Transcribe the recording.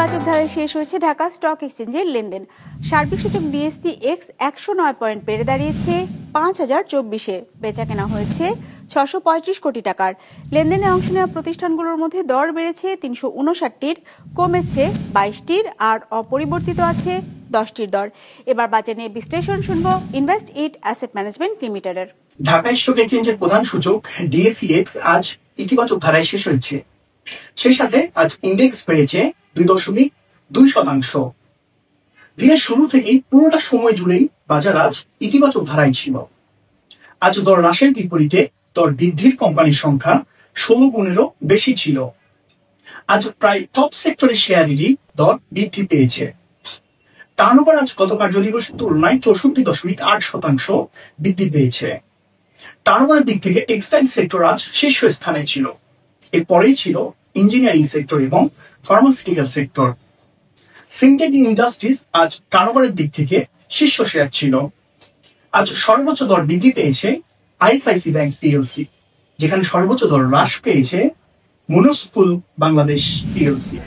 ইতিবাচক ধারায় শেষ হয়েছে ঢাকা স্টক এক্সচেঞ্জের লেনদেন। সার্বিক সূচক ডিএসসি এক্স 109 পয়েন্ট বেড়ে দাঁড়িয়েছে 5024-এ। বেচা কেনা হয়েছে 635 কোটি টাকার। লেনদেনে অংশ নেওয়া প্রতিষ্ঠানগুলোর মধ্যে দর বেড়েছে 359টির, কমেছে 22টির, আর অপরিবর্তিত আছে 10টির দর। এবার বাজার নিয়ে বিশ্লেষণ শুনবো ইনভেস্ট ইট অ্যাসেট ম্যানেজমেন্ট লিমিটেডের। ঢাকা স্টক এক্সচেঞ্জের প্রধান সূচক ডিএসসি এক্স আজ ইতিবাচক ধারায় শেষ হয়েছে। সেই সাথে আজ ইন্ডেক্স বেড়েছে 2.2%। দিনের শুরু থেকেই পুরোটা সময় জুড়েই বাজার আজ ইতিবাচক ধারায় ছিল। আজ দর হ্রাসের বিপরীতে দর বৃদ্ধির কোম্পানির সংখ্যা 16 গুণেরও বেশি ছিল। আজ প্রায় টপ সেক্টরের শেয়ারেরই দর বৃদ্ধি পেয়েছে। টার্নওভার আজ গত কার্যদিবসের তুলনায় 64.8% বৃদ্ধি পেয়েছে। টার্নওভারের দিক থেকে টেক্সটাইল সেক্টর আজ শীর্ষ স্থানে ছিল। এরপরেই ছিল ইঞ্জিনিয়ারিং সেক্টর এবং ফার্মাসিউটিক্যাল সেক্টর। সিনটেক ইন্ডাস্ট্রিজ আজ টার্নওভারের দিক থেকে শীর্ষ শেয়ার ছিল। আজ সর্বোচ্চ দর বৃদ্ধি পেয়েছে আইএফআইসি ব্যাংক পিএলসি, যেখানে সর্বোচ্চ দর হ্রাস পেয়েছে মুনিসিপাল বাংলাদেশ পিএলসি।